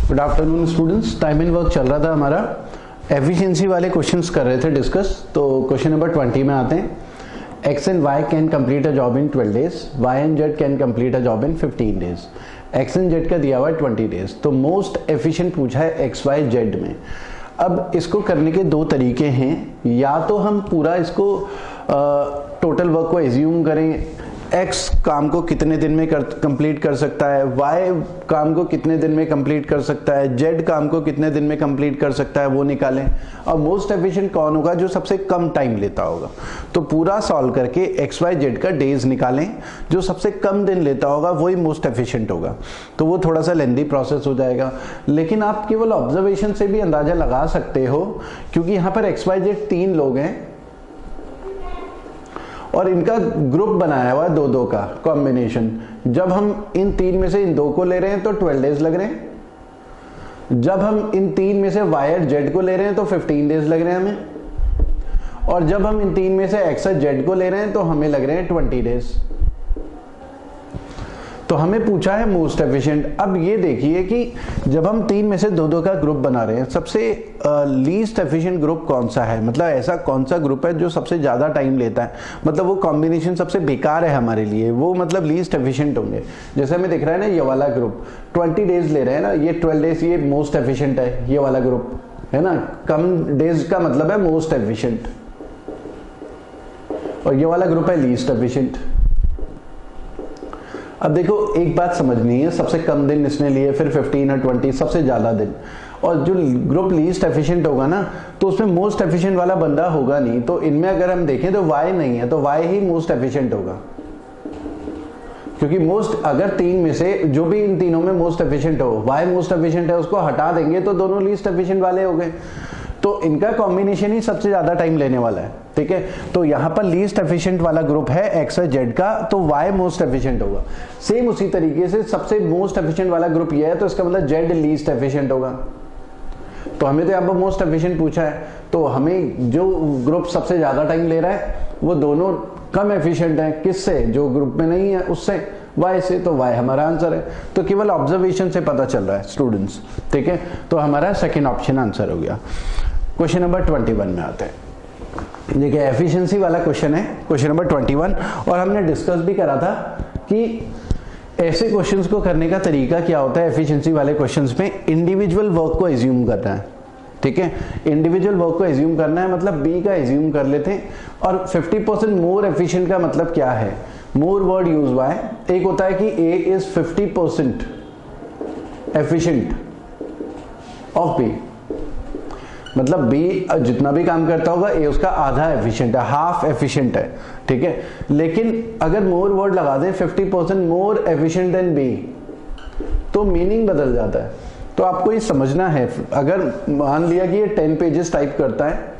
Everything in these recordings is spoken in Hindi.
Good afternoon students. Time and work चल रहा था हमारा, एफिशिएंसी वाले क्वेश्चंस कर रहे थे डिस्कस। तो क्वेश्चन नंबर 20 में आते हैं। X and Y can complete a job in 12 days, Y and Z can complete a job in 15 days. X and Z का दिया हुआ है 20 डेज, तो मोस्ट एफिशिएंट पूछा है एक्स वाई जेड में। अब इसको करने के दो तरीके हैं, या तो हम पूरा इसको टोटल वर्क को एज्यूम करें, एक्स काम को कितने दिन में कंप्लीट कर सकता है, वाई काम को कितने दिन में कंप्लीट कर सकता है, जेड काम को कितने दिन में कंप्लीट कर सकता है, वो निकालें। और मोस्ट एफिशिएंट कौन होगा, जो सबसे कम टाइम लेता होगा। तो पूरा सॉल्व करके एक्स वाई जेड का डेज निकालें, जो सबसे कम दिन लेता होगा वही मोस्ट एफिशिएंट होगा। तो वो थोड़ा सा लेंदी प्रोसेस हो जाएगा, लेकिन आप केवल ऑब्जर्वेशन से भी अंदाजा लगा सकते हो, क्योंकि यहाँ पर एक्स वाई जेड 3 लोग हैं और इनका ग्रुप बनाया हुआ है 2-2 का कॉम्बिनेशन। जब हम इन 3 में से इन 2 को ले रहे हैं तो 12 डेज लग रहे हैं, जब हम इन 3 में से वाई और जेड को ले रहे हैं तो 15 डेज लग रहे हैं हमें, और जब हम इन 3 में से एक्स और जेड को ले रहे हैं तो हमें लग रहे हैं 20 डेज। तो हमें पूछा है मोस्ट एफिशिएंट। अब ये देखिए कि जब हम 3 में से 2-2 का ग्रुप बना रहे हैं, सबसे लीस्ट एफिशिएंट ग्रुप कौन सा है, मतलब ऐसा कौन सा ग्रुप है जो सबसे ज्यादा टाइम लेता है, मतलब वो कॉम्बिनेशन सबसे बेकार है हमारे लिए, वो मतलब लीस्ट एफिशिएंट होंगे। जैसे हमें दिख रहा है ना, ये वाला ग्रुप 20 डेज ले रहे हैं ना, ये 12 डेज ये मोस्ट एफिशिएंट है, ये वाला ग्रुप है ना। कम डेज का मतलब है मोस्ट एफिशिएंट, और ये वाला ग्रुप है लीस्ट एफिशिएंट। अब देखो एक बात समझनी है, सबसे कम दिन इसने लिए, फिर 15 और 20 सबसे ज्यादा दिन, और जो ग्रुप लीस्ट एफिशिएंट होगा ना, तो उसमें मोस्ट एफिशिएंट वाला बंदा होगा नहीं। तो इनमें अगर हम देखें तो वाई नहीं है, तो वाई ही मोस्ट एफिशिएंट होगा, क्योंकि मोस्ट अगर 3 में से जो भी इन तीनों में मोस्ट एफिशिएंट हो, वाई मोस्ट एफिशिएंट है, उसको हटा देंगे तो दोनों लीस्ट एफिशिएंट वाले हो गए। तो इनका कॉम्बिनेशन ही सबसे ज्यादा टाइम लेने वाला है, ठीक है। तो यहां पर लीस्ट एफिशिएंट वाला ग्रुप है एक्स और जेड का, तो वाई मोस्ट एफिशिएंट होगा। सेम उसी तरीके से सबसे मोस्ट एफिशिएंट वाला ग्रुप ये है, तो इसका मतलब जेड लीस्ट एफिशिएंट होगा। तो हमें तो यहाँ पर मोस्ट एफिशिएंट पूछा है, तो हमें जो ग्रुप सबसे ज्यादा टाइम ले रहा है वो दोनों कम एफिशिएंट है। किससे? जो ग्रुप में नहीं है उससे, वाई से। तो वाई हमारा आंसर है। तो केवल ऑब्जर्वेशन से पता चल रहा है स्टूडेंट्स, ठीक है। तो हमारा सेकेंड ऑप्शन आंसर हो गया। क्वेश्चन नंबर 21 में आते हैं। देखिए एफिशिएंसी वाला क्वेश्चन है, क्वेश्चन नंबर 21, और हमने डिस्कस भी करा था कि ऐसे क्वेश्चंस को करने का तरीका क्या होता है। एफिशिएंसी वाले क्वेश्चंस में इंडिविजुअल वर्क को एज्यूम करना है, ठीक है। इंडिविजुअल वर्क को एज्यूम करना है, मतलब बी का एज्यूम कर लेते हैं। और 50% मोर एफिशिएंट का मतलब क्या है, मोर वर्ड यूज हुआ है। एक होता है कि ए इज 50% एफिशिएंट ऑफ बी, मतलब बी जितना भी काम करता होगा ए उसका आधा एफिशिएंट है, हाफ एफिशिएंट है, ठीक है। लेकिन अगर मोर वर्ड लगा दें 50% मोर एफिशिएंट देन बी, तो मीनिंग बदल जाता है। तो आपको ये समझना है, अगर मान लिया कि ये 10 पेजेस टाइप करता है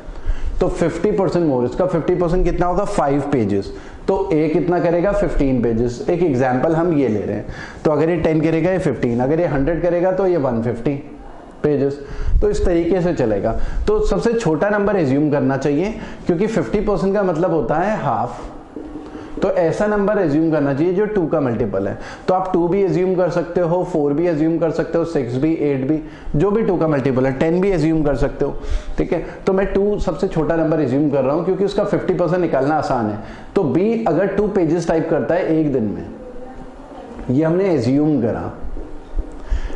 तो 50% मोर, इसका 50% कितना होगा 5 पेजेस, तो ए कितना करेगा 15 पेजेस। एक एग्जाम्पल हम ये ले रहे हैं, तो अगर ये 10 करेगा ये 15, अगर ये 100 करेगा तो ये 150 पेजेस। तो इस तरीके से चलेगा। तो सबसे छोटा नंबर एज्यूम करना चाहिए, क्योंकि 50% का मतलब होता है हाफ। तो ऐसा नंबर एज्यूम करना चाहिए जो 2 का मल्टीपल है। तो आप 2 भी एज्यूम कर सकते हो, 4 भी एज्यूम कर सकते हो, 6 भी, 8 भी, जो भी 2 का मल्टीपल है, 10 भी एज्यूम कर सकते हो, ठीक है। तो मैं 2 सबसे छोटा नंबर एज्यूम कर रहा हूं, क्योंकि उसका 50% निकालना आसान है। तो बी अगर 2 पेजेस टाइप करता है एक दिन में, ये हमने एज्यूम करा,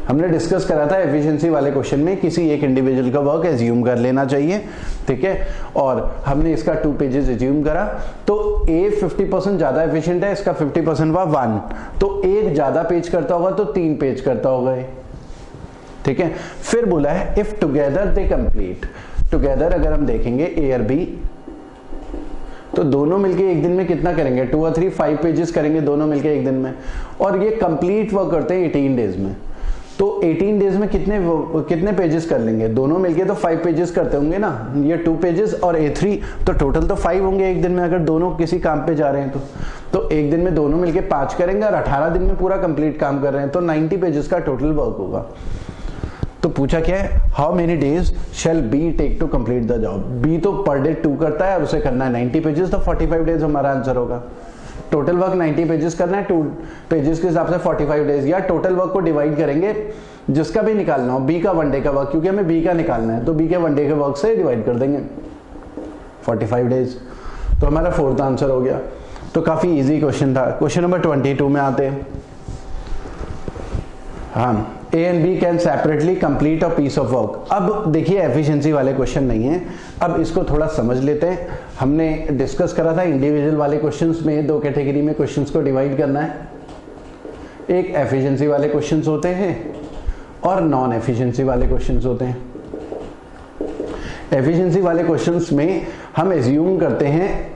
हमने डिस्कस करा था एफिशिएंसी वाले क्वेश्चन में, किसी एक इंडिविजुअल का वर्क एज्यूम कर लेना चाहिए, ठीक है। और हमने इसका 2 पेजेस एज्यूम करा, तो ए 50% ज्यादा एफिशिएंट है, इसका 50% हुआ 1, तो एक ज्यादा पेज करता होगा तो 3 पेज करता होगा, ठीक है। फिर बोला है if together they complete. Together अगर हम देखेंगे ए और बी, तो दोनों मिलके एक दिन में कितना करेंगे, 2 और 3 5 पेजेस करेंगे दोनों मिलके एक दिन में, और ये कंप्लीट वर्क करते हैं 18 डेज में। तो 18 डेज में कितने पेजेस कर लेंगे, दोनों मिलके तो 5 पेजेस करते होंगे ना, ये 2 पेजेस और A3, तो टोटल तो 5 होंगे एक दिन में, अगर दोनों किसी काम पे जा रहे हैं तो एक दिन में दोनों मिलके 5 करेंगे, और 18 दिन में पूरा कंप्लीट काम कर रहे हैं, तो 90 पेजेस का टोटल वर्क होगा। तो पूछा क्या है, how many days shall be take to complete the job. B तो पर डे 2 करता है और उसे करना है 90 पेजेस, तो 45 डेज हमारा आंसर होगा, टोटल वर्क 90 पेजेस करना है, 2 पेजेस के हिसाब से 45 डेज, या टोटल वर्क को डिवाइड करेंगे जिसका भी निकालना हो, बी का वन डे का वर्क, क्योंकि हमें बी का निकालना है तो बी के वन डे के वर्क से डिवाइड कर देंगे 45 डेज। तो हमारा फोर्थ आंसर हो गया। तो काफी इजी क्वेश्चन था। क्वेश्चन नंबर 22 में आते हैं। हाँ, A and B can separately complete a piece of work. अब देखिए एफिशिएंसी वाले क्वेश्चन नहीं है, अब इसको थोड़ा समझ लेते हैं। हमने डिस्कस करा था इंडिविजुअल वाले क्वेश्चंस में दो कैटेगरी में क्वेश्चंस को डिवाइड करना है, एक एफिशिएंसी वाले क्वेश्चंस होते हैं और नॉन एफिशिएंसी वाले क्वेश्चंस होते हैं। एफिशिएंसी वाले क्वेश्चंस में हम एज्यूम करते हैं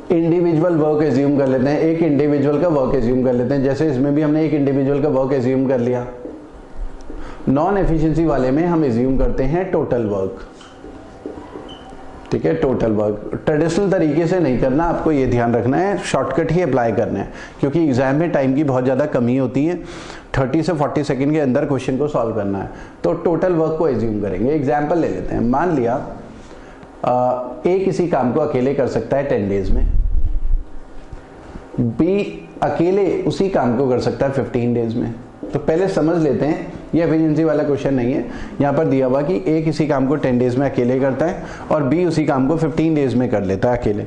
इंडिविजुअल वर्क एज्यूम कर लेते हैं, एक इंडिविजुअल का वर्क एज्यूम कर लेते हैं, जैसे इसमें भी हमने एक इंडिविजुअल का वर्क एज्यूम कर लिया। नॉन एफिशिएंसी वाले में हम एज्यूम करते हैं टोटल वर्क, ठीक है, टोटल वर्क। ट्रेडिशनल तरीके से नहीं करना, आपको ये ध्यान रखना है, शॉर्टकट ही अप्लाई करना है, क्योंकि एग्जाम में टाइम की बहुत ज़्यादा कमी होती है, 30 से 40 सेकंड के अंदर क्वेश्चन को सॉल्व करना है। तो टोटल वर्क को एज्यूम करेंगे। एग्जाम्पल ले लेते हैं, मान लिया ए किसी काम को अकेले कर सकता है 10 डेज में, बी अकेले उसी काम को कर सकता है 15 डेज में। तो पहले समझ लेते हैं, ये एफिशिएंसी वाला क्वेश्चन नहीं है, यहाँ पर दिया हुआ कि ए किसी काम को 10 डेज में अकेले करता है और बी उसी काम को 15 डेज में कर लेता है अकेले।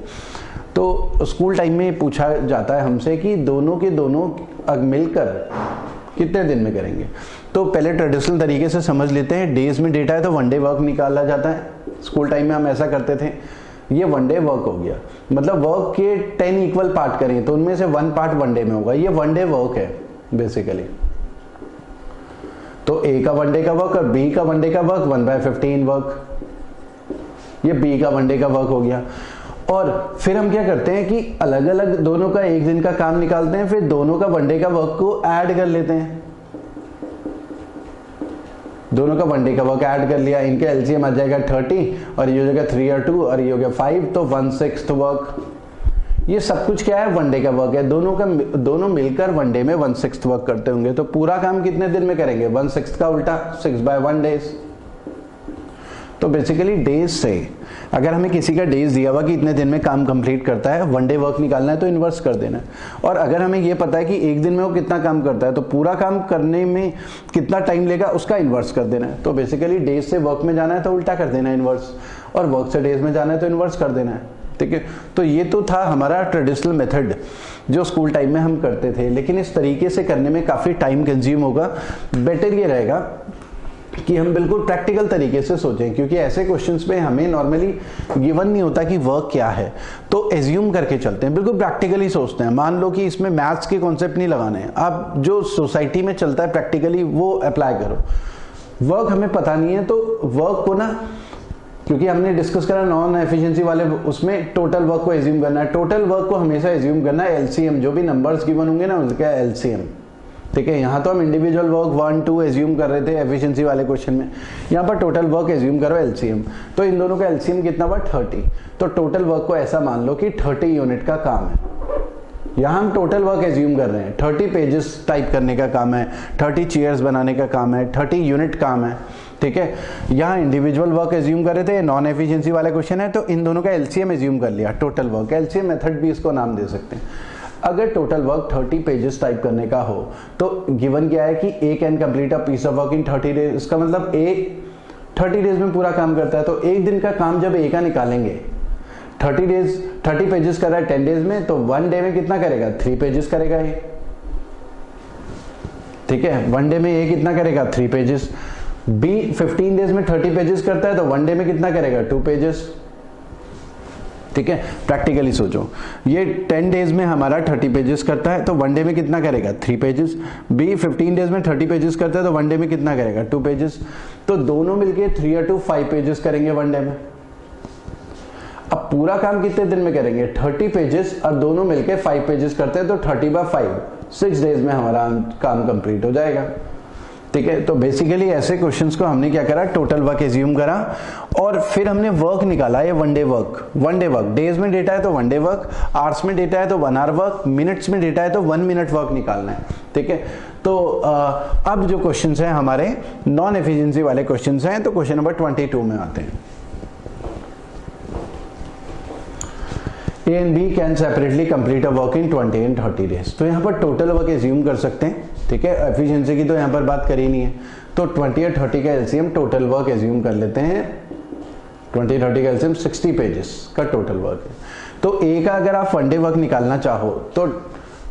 तो स्कूल टाइम में पूछा जाता है हमसे कि दोनों के दोनों मिलकर कितने दिन में करेंगे। तो पहले ट्रेडिशनल तरीके से समझ लेते हैं, डेज में डेटा है तो वन डे वर्क निकाला जाता है। स्कूल टाइम में हम ऐसा करते थे। ये वन डे वर्क हो गया, मतलब वर्क के 10 इक्वल पार्ट करें तो उनमें से 1 पार्ट वन डे में होगा, ये वन डे वर्क है बेसिकली। तो ए का वन डे का वर्क और बी का वन डे का वर्क 1/15 वर्क, ये बी का वन डे का वर्क हो गया। और फिर हम क्या करते हैं कि अलग अलग दोनों का एक दिन का काम निकालते हैं, फिर दोनों का वन डे का वर्क को ऐड कर लेते हैं। दोनों का वन डे का वर्क ऐड कर लिया, इनके एलसीएम आ जाएगा 30 और ये हो जाएगा 3 और 2 और ये हो गया 5, तो 1/6 वर्क। ये सब कुछ क्या है, वन डे का वर्क है। दोनों मिलकर वन डे में 1/6 वर्क करते होंगे। तो पूरा काम कितने दिन में करेंगे, 1/6 का उल्टा 6/1 डेज। तो बेसिकली डेज से अगर हमें किसी का डेज दिया हुआ कि इतने दिन में काम कंप्लीट करता है, वन डे वर्क निकालना है तो इन्वर्स कर देना है। और अगर हमें ये पता है कि एक दिन में वो कितना काम करता है तो पूरा काम करने में कितना टाइम लेगा उसका इन्वर्स कर देना है। तो बेसिकली डेज से वर्क में जाना है तो उल्टा कर देना है इन्वर्स, और वर्क से डेज में जाना है तो इन्वर्स कर देना है, ठीक है। तो ये तो था हमारा ट्रेडिशनल मेथड जो स्कूल टाइम में हम करते थे, लेकिन इस तरीके से करने में काफ़ी टाइम कंज्यूम होगा। बेटर ये रहेगा कि हम बिल्कुल प्रैक्टिकल तरीके से सोचें, क्योंकि ऐसे क्वेश्चंस में हमें नॉर्मली गिवन नहीं होता कि वर्क क्या है, तो एज्यूम करके चलते हैं, बिल्कुल प्रैक्टिकली सोचते हैं। मान लो कि इसमें मैथ्स के कॉन्सेप्ट नहीं लगाने हैं, आप जो सोसाइटी में चलता है प्रैक्टिकली वो अप्लाई करो। वर्क हमें पता नहीं है तो वर्क को ना, क्योंकि हमने डिस्कस करा नॉन एफिशिएंसी वाले, उसमें टोटल वर्क को एज्यूम करना है। टोटल वर्क को हमेशा एज्यूम करना है एलसीएम, जो भी नंबर्स गिवन होंगे ना उसका एलसीएम, ठीक है। यहाँ तो हम इंडिविजुअल वर्क 1, 2 एज्यूम कर रहे थे एफिशिएंसी वाले क्वेश्चन में, यहाँ पर टोटल वर्क एज्यूम करो एलसीएम। तो इन दोनों का एलसीएम कितना हुआ, 30। तो टोटल वर्क को ऐसा मान लो कि 30 यूनिट का काम है। यहाँ हम टोटल वर्क एज्यूम कर रहे हैं, 30 पेजेस टाइप करने का काम है, 30 चेयर्स बनाने का काम है, 30 यूनिट काम है, ठीक है। यहाँ इंडिविजुअल वर्क एज्यूम कर रहे थे, नॉन एफिशिएंसी वाला क्वेश्चन है तो इन दोनों का एलसीएम एज्यूम कर लिया, टोटल वर्क। एलसीएम मेथड भी इसको नाम दे सकते हैं। अगर टोटल वर्क 30 पेजेस टाइप करने का हो तो गिवन क्या है कि A can complete a piece of work in 30 days. इसका मतलब ए 30 डेज में पूरा काम करता है, तो एक दिन का काम जब ए का निकालेंगे, 30 पेजेस कर रहा है 10 डेज में, तो 1 डे में कितना करेगा, 3 पेजेस करेगा ये, ठीक है। 1 डे में ए कितना करेगा, 3 पेजेस। बी 15 डेज में 30 पेजेस करता है तो 1 डे में कितना करेगा, 2 पेजेस, ठीक है। प्रैक्टिकली सोचो, ये 10 डेज में हमारा 30 पेजेस करता है तो 1 डे में कितना करेगा, 3 पेजेस। बी 15 डेज में 30 पेजेस करता है तो 1 डे में कितना करेगा, 2 पेजेस। तो दोनों मिलके 3 और 2 5 पेजेस करेंगे 1 डे में। अब पूरा काम कितने दिन में करेंगे, 30 पेजेस, और दोनों मिलके 5 पेजेस करते हैं तो 30/5 6 डेज में हमारा काम कंप्लीट हो जाएगा, ठीक है। तो बेसिकली ऐसे क्वेश्चंस को हमने क्या करा, टोटल वर्क एज्यूम करा और फिर हमने वर्क निकाला, ये वन डे वर्क। डेज में डेटा है तो 1 डे वर्क, आवर्स में डेटा है तो 1 आवर वर्क, मिनट्स में डेटा है तो 1 मिनट वर्क निकालना है, ठीक है। तो अब जो क्वेश्चंस हैं हमारे नॉन एफिशिएंसी वाले क्वेश्चंस हैं, तो क्वेश्चन नंबर 22 में आते हैं। A and B can separately complete a work in 20 and 30 days. तो यहाँ पर टोटल वर्क एज्यूम कर सकते हैं, ठीक है, एफिशिएंसी की तो यहाँ पर बात करी नहीं है, तो 20 और 30 का एलसीएम टोटल वर्क एज्यूम कर लेते हैं। 20-30 का एलसीएम 60 पेजेस का टोटल वर्क है। तो ए का अगर आप वन डे वर्क निकालना चाहो तो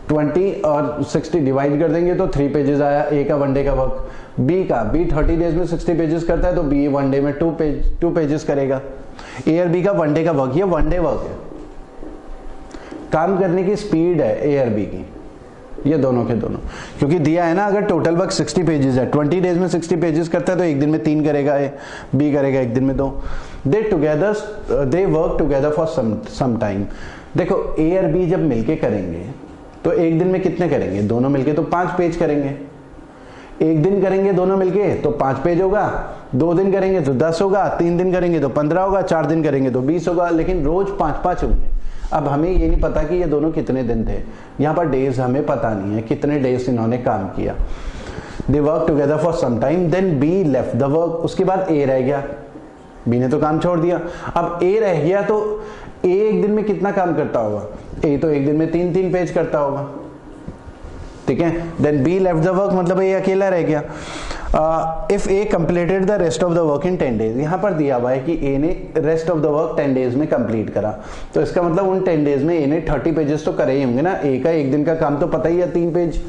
20 और 60 डिवाइड कर देंगे तो 3 पेजेस आया ए का वन डे का वर्क। बी 30 डेज में 60 पेजेस करता है तो बी वन डे में 2 पेजेस करेगा। ए और बी का वन डे का वर्क, ये वन डे वर्क है, काम करने की स्पीड है ए और बी की, ये दोनों के दोनों, क्योंकि दिया है ना अगर टोटल वर्क 60 पेजेस है, 20 डेज में 60 पेजेस करता है तो एक दिन में 3 करेगा ए, बी करेगा एक दिन में 2। They work together for some time. देखो ए और बी जब मिलके करेंगे तो एक दिन में कितने करेंगे, दोनों मिलके तो 5 पेज करेंगे। एक दिन करेंगे दोनों मिलके तो 5 पेज होगा, 2 दिन करेंगे तो 10 होगा, 3 दिन करेंगे तो 15 होगा, 4 दिन करेंगे तो 20 होगा, लेकिन रोज 5-5 होंगे। अब हमें ये नहीं पता कि ये दोनों कितने दिन थे, यहाँ पर डेज हमें पता नहीं है कितने डेज इन्होंने काम किया। They work together for some time, then B left the work, उसके बाद ए रह गया, बी ने तो काम छोड़ दिया। अब ए रह गया तो ए एक दिन में कितना काम करता होगा, ए तो एक दिन में 3-3 पेज करता होगा, ठीक है। Then B left the work, मतलब ए अकेला रह गया। If A completed the rest of the work in 10 days, यहां पर दिया हुआ है कि ए ने rest of the work 10 days में कंप्लीट करा, तो इसका मतलब उन 10 डेज में ए ने 30 पेजेस तो करे ही होंगे ना। ए का एक दिन का काम तो पता ही है 3 पेज,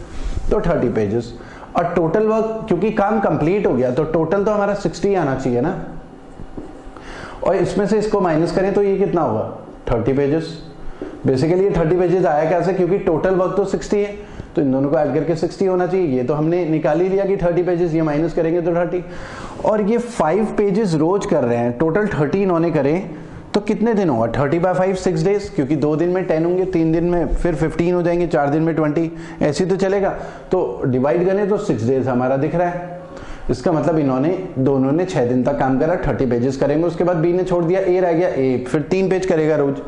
तो 30 पेजेस। और टोटल वर्क क्योंकि काम कंप्लीट हो गया तो टोटल तो हमारा 60 आना चाहिए ना, और इसमें से इसको माइनस करें तो ये कितना होगा 30 पेजेस। बेसिकली ये 30 पेजेस आया कैसे, क्योंकि टोटल वर्क तो 60 है तो इन दोनों को ऐड करके 60 होना चाहिए। ये तो हमने निकाल ही लिया कि 30 पेजेस, ये माइनस करेंगे तो 30, और ये 5 पेजेस रोज कर रहे हैं, टोटल 30 इन्होंने करे तो कितने दिन होगा 30/5 6 डेज, क्योंकि 2 दिन में 10 होंगे, 3 दिन में फिर 15 हो जाएंगे, 4 दिन में 20, ऐसे तो चलेगा। तो डिवाइड करें तो 6 डेज हमारा दिख रहा है। इसका मतलब इन्होंने दोनों ने 6 दिन तक काम करा, 30 पेजेस करेंगे, उसके बाद बी ने छोड़ दिया, ए रह गया, ए फिर 3 पेज करेगा रोज,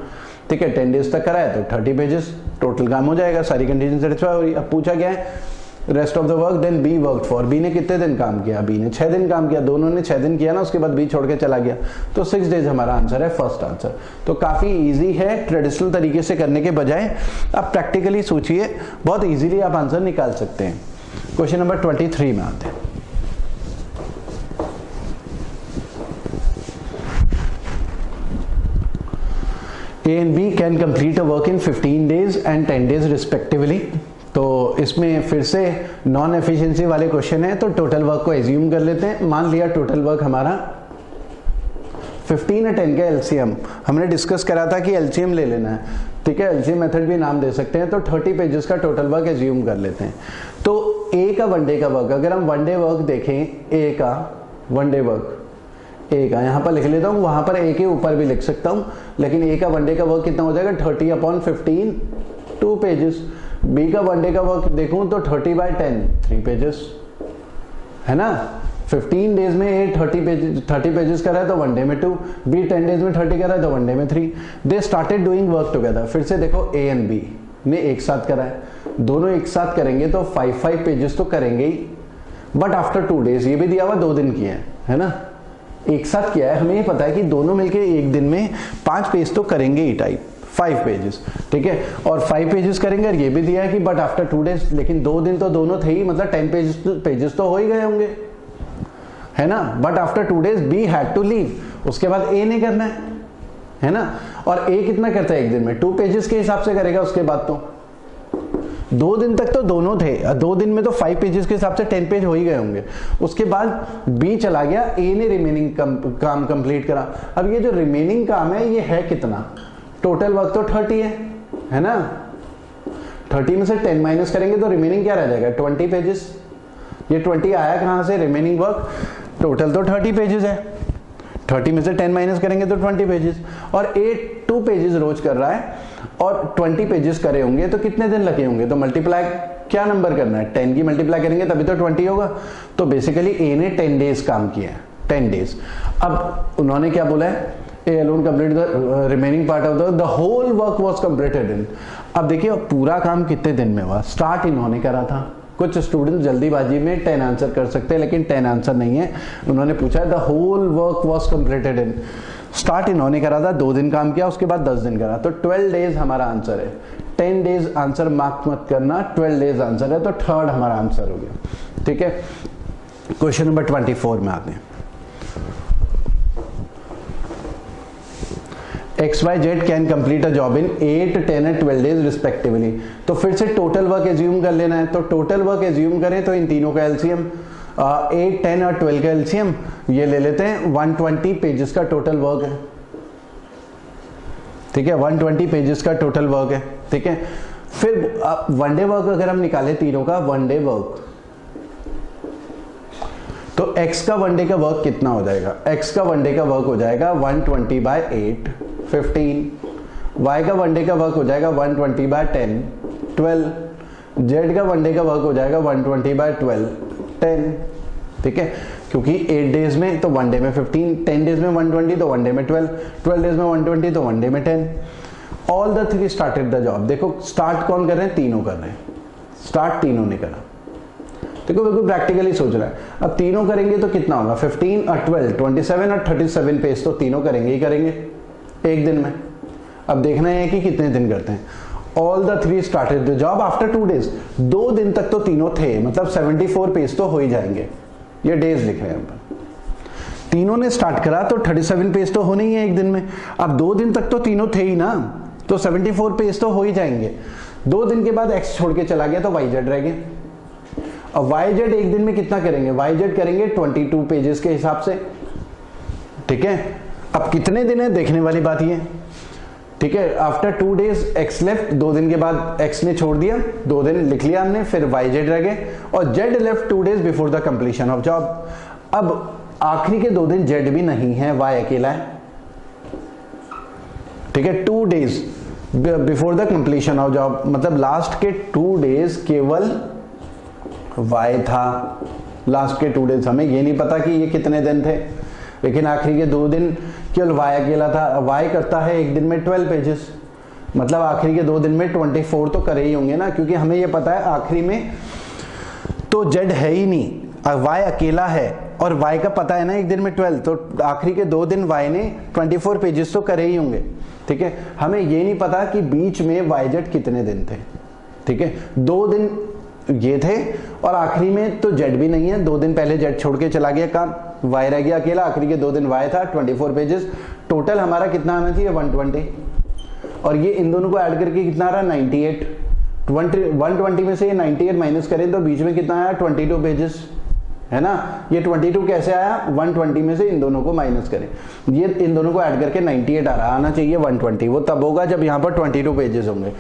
ठीक है। 10 डेज तक करा है तो 30 पेजेस टोटल काम हो जाएगा, सारी कंडीशन सेटिस्फाई हो रही। अब पूछा गया है rest of the work, then B work for, B ने कितने दिन काम किया, बी ने 6 दिन काम किया, दोनों ने 6 दिन किया ना, उसके बाद बी छोड़ के चला गया, तो 6 डेज हमारा आंसर है, फर्स्ट आंसर। तो काफी इजी है ट्रेडिशनल तरीके से करने के बजाय, आप प्रैक्टिकली सोचिए, बहुत इजीली आप आंसर निकाल सकते हैं। क्वेश्चन नंबर 23 में आते हैं। A and B can complete a work in 15 days and 10 days respectively। तो इसमें फिर से नॉन एफिशिएंसी वाले क्वेश्चन है, तो टोटल वर्क को एज्यूम कर लेते हैं। मान लिया टोटल वर्क हमारा 15 और 10 का एलसीएम, हमने डिस्कस करा था कि एलसीएम ले लेना है, ठीक है, एलसीएम मेथड भी नाम दे सकते हैं। तो 30 पेजेस का टोटल वर्क एज्यूम कर लेते हैं। तो ए का वन डे का वर्क, अगर हम वन डे वर्क देखें, ए का वन डे वर्क, ए का यहां पर लिख लेता हूं, वहां पर ए के ऊपर भी लिख सकता हूं, लेकिन ए का वन डे का वर्क कितना हो जाएगा 30/15 2 पेजेस। बी का वन डे का वर्क देखूं तो 30/10 3 पेजेस है ना। 15 डेज में ए 30 पेजेस कर रहा है तो वन डे में 2, बी 10 डेज में 30 कर रहा है तो वन डे में 3। They started doing work together, फिर से देखो ए एंड बी ने एक साथ करा है, दोनों एक साथ करेंगे तो 5 पेजेस तो करेंगे ही, बट आफ्टर 2 डेज, ये भी दिया हुआ 2 दिन किए है ना, एक साथ किया है, हमें ये पता है कि दोनों मिलके एक दिन में 5 पेज तो करेंगे ही, टाइप 5 पेजेस, ठीक है, और 5 पेजेस करेंगे, और ये भी दिया है कि बट आफ्टर 2 डेज, लेकिन 2 दिन तो दोनों थे ही, मतलब 10 पेजेस तो हो ही गए होंगे है ना। But after 2 days B had to leave, उसके बाद ए ने करना है ना, और ए कितना करता है एक दिन में 2 पेजेस के हिसाब से करेगा, उसके बाद तो 2 दिन तक तो दोनों थे, 2 दिन में तो 5 पेजेस के हिसाब से 10 पेज हो ही गए होंगे। उसके बाद बी चला गया, ए ने रिमेनिंग काम कंप्लीट करा। अब ये जो रिमेनिंग काम है ये है कितना, टोटल वर्क तो 30 है ना, 30 में से 10 माइनस करेंगे तो रिमेनिंग क्या रह जाएगा 20 पेजेस। ये 20 आया कहां से, रिमेनिंग वर्क, टोटल तो 30 पेजेस है, 30 में से 10 माइनस करेंगे तो 20 पेजेस, और 2 पेजेस रोज कर रहा है और 20 पेजेस करे होंगे तो कितने दिन लगे होंगे, तो मल्टीप्लाई क्या नंबर करना है, 10 की मल्टीप्लाई करेंगे तभी तो 20 होगा। तो बेसिकली ए ने 10 डेज काम किया है, 10 डेज। अब उन्होंने क्या बोला है, A alone complete the remaining part of the whole work was completed in. अब देखिए पूरा काम कितने दिन में हुआ, स्टार्ट इन्होंने करा था। कुछ स्टूडेंट जल्दीबाजी में 10 आंसर कर सकते हैं, लेकिन 10 आंसर नहीं है, उन्होंने पूछा the whole work was completed in, start इन्होंने करा था 2 दिन काम किया, उसके बाद 10 दिन करा, तो 12 डेज हमारा आंसर है। 10 डेज आंसर मार्क मत करना, 12 डेज आंसर है, तो थर्ड हमारा आंसर हो गया। ठीक है, क्वेश्चन नंबर 24 में आते हैं। XYZ can complete a job in 8, 10 and 12 days respectively. तो फिर से टोटल वर्क एज्यूम कर लेना है, तो टोटल वर्क एज्यूम करें तो इन तीनों का एलसीएम 8, 10 और 12 का एलसीएम ये ले लेते हैं, 120 पेजेस का टोटल वर्क है। ठीक है, 120 पेजेस का टोटल वर्क है। ठीक है, फिर वन डे वर्क अगर हम निकालें तीनों का वन डे वर्क, तो x का वन डे का वर्क कितना हो जाएगा? x का वन डे का वर्क हो जाएगा 120/8 15, y का वन डे का वर्क हो जाएगा 120/10 12, z का वन डे का वर्क हो जाएगा 120/12 10। ठीक है, क्योंकि 8 डेज में तो वन डे में 15, 10 डेज में 120 तो वन डे में 12, 12 डेज में 120 तो वन डे में 10। All the 3 started the job. देखो स्टार्ट कौन कर रहे हैं? तीनों कर रहे हैं, स्टार्ट तीनों ने करा। देखो बिल्कुल प्रैक्टिकली सोच रहा है, अब तीनों करेंगे तो कितना होगा? 15 और 12, 27 और 37 पेज तो तीनों करेंगे ही करेंगे एक दिन में। अब देखना है कि कितने दिन करते हैं। All the 3 started the job after 2 days. 2 दिन तक तो तीनों थे, मतलब 74 पेज तो हो ही जाएंगे। ये डेज लिख रहे हैं हम, तीनों ने स्टार्ट करा तो 37 पेज तो होने ही है एक दिन में। अब 2 दिन तक तो तीनों थे ही ना, तो 74 पेज तो हो ही जाएंगे। 2 दिन के बाद एक्स छोड़ के चला गया तो वाई जेड रह गए। अब वाई जेड एक दिन में कितना करेंगे? वाई जेड करेंगे 22 पेजेस के हिसाब से। ठीक है, अब कितने दिन है देखने वाली बात ये। ठीक है, आफ्टर 2 डेज एक्स लेफ्ट, 2 दिन के बाद एक्स ने छोड़ दिया, 2 दिन लिख लिया हमने, फिर वाई जेड रह गए, और Z left 2 days before the completion of job. अब आखिरी के 2 दिन जेड भी नहीं है, वाई अकेला है। ठीक है, 2 days before the completion of job, मतलब लास्ट के 2 डेज केवल वाई था। लास्ट के 2 डेज हमें ये नहीं पता कि ये कितने दिन थे, लेकिन आखिरी के 2 दिन केवल वाई अकेला था। वाई करता है एक दिन में 12 पेजेस, मतलब आखिरी के 2 दिन में 24 तो करे ही होंगे ना, क्योंकि हमें ये पता है आखिरी में तो जेड है ही नहीं, वाई अकेला है, और वाई का पता है ना एक दिन में 12, तो आखिरी के 2 दिन वाई ने 24 पेजेस तो करे ही होंगे। ठीक है, हमें ये नहीं पता कि बीच में वाई जेड कितने दिन थे। ठीक है, 2 दिन ये थे और आखिरी में तो जेड भी नहीं है, 2 दिन पहले जेड छोड़ के चला गया काम, वाई रह गया अकेला, आखिरी के 2 दिन वाई था, 24 पेजेस। टोटल हमारा कितना आना चाहिए? 120, और ये इन दोनों को ऐड करके कितना आ रहा है? 98। 120 में से ये 98 माइनस करें तो बीच में कितना आया? 22 पेजेस, है ना। ये 22 कैसे आया? 120 में से इन दोनों को माइनस करें, ये इन दोनों को ऐड करके 98 आ रहा, आना चाहिए 120। वो तब होगा जब यहाँ पर 22 पेजेस होंगे,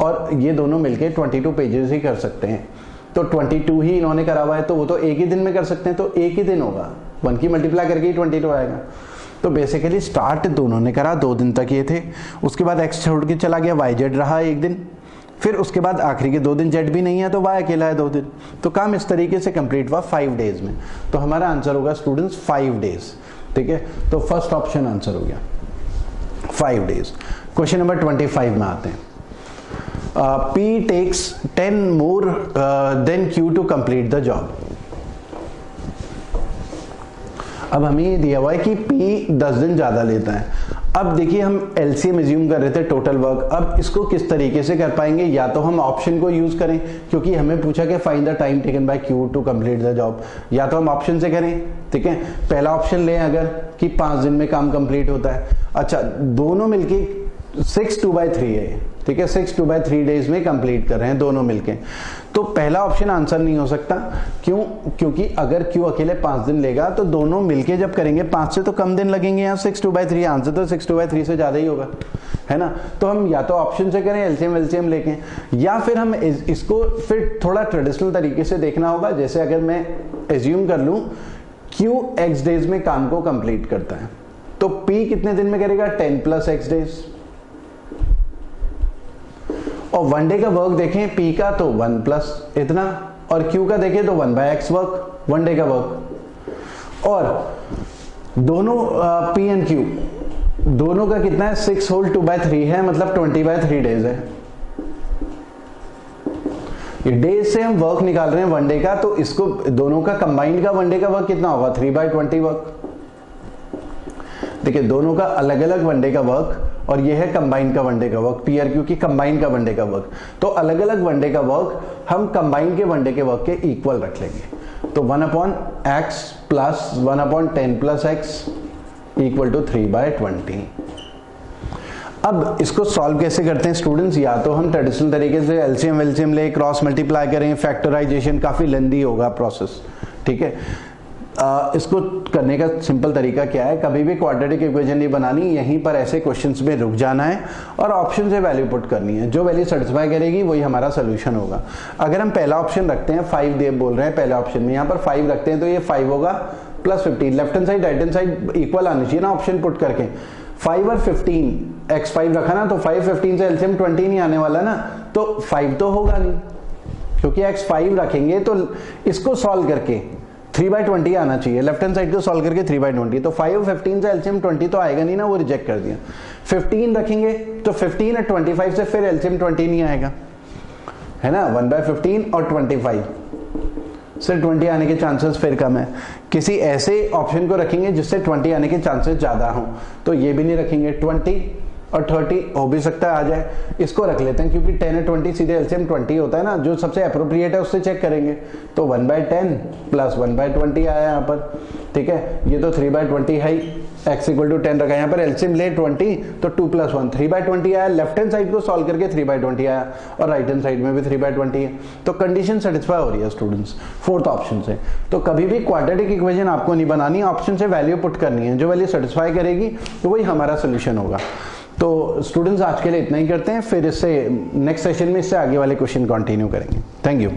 और ये दोनों मिलके 22 पेजेस ही कर सकते हैं। तो 22 ही इन्होंने करा हुआ है, तो वो तो एक ही दिन में कर सकते हैं, तो एक ही दिन होगा, 1 की मल्टीप्लाई करके ही 22 आएगा। तो बेसिकली स्टार्ट दोनों ने करा, 2 दिन तक ये थे, उसके बाद एक्स छोड़ के चला गया, वाई जेड रहा एक दिन, फिर उसके बाद आखिरी के 2 दिन जेड भी नहीं है तो वाई अकेला है 2 दिन। तो काम इस तरीके से कंप्लीट हुआ 5 डेज में। तो हमारा आंसर होगा स्टूडेंट्स 5 डेज। ठीक है, तो फर्स्ट ऑप्शन आंसर हो गया 5 डेज। क्वेश्चन नंबर 25 में आते हैं। P takes 10 more than Q to complete the job। अब हमें ये दिया हुआ है कि P 10 दिन ज्यादा लेता है। अब देखिए हम LCM एज्यूम कर रहे थे टोटल वर्क, अब इसको किस तरीके से कर पाएंगे? या तो हम ऑप्शन को यूज करें, क्योंकि हमें पूछा कि find the time taken by Q to complete the job, या तो हम ऑप्शन से करें। ठीक है, पहला ऑप्शन लें अगर कि 5 दिन में काम कंप्लीट होता है। अच्छा, दोनों मिलके 6 2/3 है। ठीक है, 6 2/3 डेज में कंप्लीट कर रहे हैं दोनों मिलके, तो पहला ऑप्शन आंसर नहीं हो सकता। क्यों? क्योंकि अगर Q अकेले 5 दिन लेगा तो दोनों मिलके जब करेंगे 5 से तो कम दिन लगेंगे, यहाँ 6 2/3 आंसर तो 6 2/3 से ज्यादा ही होगा, है ना। तो हम या तो ऑप्शन से करें एलसीएम लेके, या फिर हम इसको फिर थोड़ा ट्रेडिशनल तरीके से देखना होगा। जैसे अगर मैं एज्यूम कर लूं Q x डेज में काम को कंप्लीट करता है, तो P कितने दिन में करेगा? 10 + x डेज। और 1 डे का वर्क देखें P का तो 1 + इतना, और Q का देखें तो 1/x वर्क, 1 डे का वर्क। और दोनों P एंड Q दोनों का कितना है? 6 होल 2/3 है, मतलब 20/3 डेज है। ये डेज से हम वर्क निकाल रहे हैं 1 डे का, तो इसको दोनों का कंबाइंड का 1 डे का वर्क कितना होगा? 3/20 वर्क। देखिए दोनों का अलग अलग वनडे का वर्क और ये है कंबाइन का वनडे का वर्क, PRQ की कंबाइन का वनडे का वर्क। तो अलग अलग वनडे का वर्क हम कंबाइन के वनडे के वर्क के इक्वल रख लेंगे। तो 1/x plus 1/10 plus x equal to 3/20। अब इसको सॉल्व कैसे करते हैं स्टूडेंट्स? या तो हम ट्रेडिशनल तरीके से एलसीएम वेलसीएम ले, क्रॉस मल्टीप्लाई करें, फैक्टराइजेशन, काफी लेंदी होगा प्रोसेस, ठीक है। इसको करने का सिंपल तरीका क्या है, कभी भी क्वाड्रेटिक इक्वेशन नहीं बनानी, यहीं पर ऐसे क्वेश्चंस में रुक जाना है और ऑप्शन से वैल्यू पुट करनी है, जो वैल्यू सेटिस्फाई करेगी वही हमारा सोल्यूशन होगा। अगर हम पहला ऑप्शन रखते हैं 5 दे बोल रहे हैं पहले ऑप्शन में, यहाँ पर 5 रखते हैं तो ये 5 होगा plus 15, left hand side right hand side equal आनी चाहिए ना ऑप्शन पुट करके। 5 और 15, x5 रखा ना तो 5 15 से एलसीएम 20 नहीं आने वाला ना, तो 5 तो होगा नहीं, क्योंकि x5 रखेंगे तो इसको सॉल्व करके 3/20 आना चाहिए, लेफ्ट हैंड साइड को सॉल्व करके 3/20। तो 5 और 15 से एलसीएम 20 तो आएगा नहीं ना, वो रिजेक्ट कर दिया। 15 रखेंगे तो 15 और 25 से फिर एलसीएम 20 नहीं आएगा, है ना। 1/15 और 25 सिर्फ 20 आने के चांसेस फिर कम है। किसी ऐसे ऑप्शन को रखेंगे जिससे 20 आने के चांसेस ज्यादा हों, तो ये भी नहीं रखेंगे। 20 और 30 हो भी सकता है आ जाए, इसको रख लेते हैं क्योंकि 10 और 20 सीधे एलसीएम 20 होता है ना, जो सबसे अप्रोप्रिएट है उससे चेक करेंगे। तो 1/10 प्लस 1/20 आया यहाँ पर, ठीक है। ये तो 3/20 है, x इक्वल टू 10 रखा है, यहाँ पर एलसीएम ले 20 तो 2 + 1 3/20 आया, लेफ्ट हैंड साइड को सॉल्व करके 3/20 आया और राइट हैंड साइड में भी 3/20 है। तो कंडीशन सेटिस्फाई हो रही है स्टूडेंट्स फोर्थ ऑप्शन से। तो कभी भी क्वाड्रेटिक इक्वेशन आपको नहीं बनानी, ऑप्शन से वैल्यू पुट करनी है, जो वैल्यू सेटिस्फाई करेगी तो वही हमारा सोल्यूशन होगा। तो स्टूडेंट्स आज के लिए इतना ही करते हैं, फिर इससे नेक्स्ट सेशन में इससे आगे वाले क्वेश्चन कंटिन्यू करेंगे। Thank you.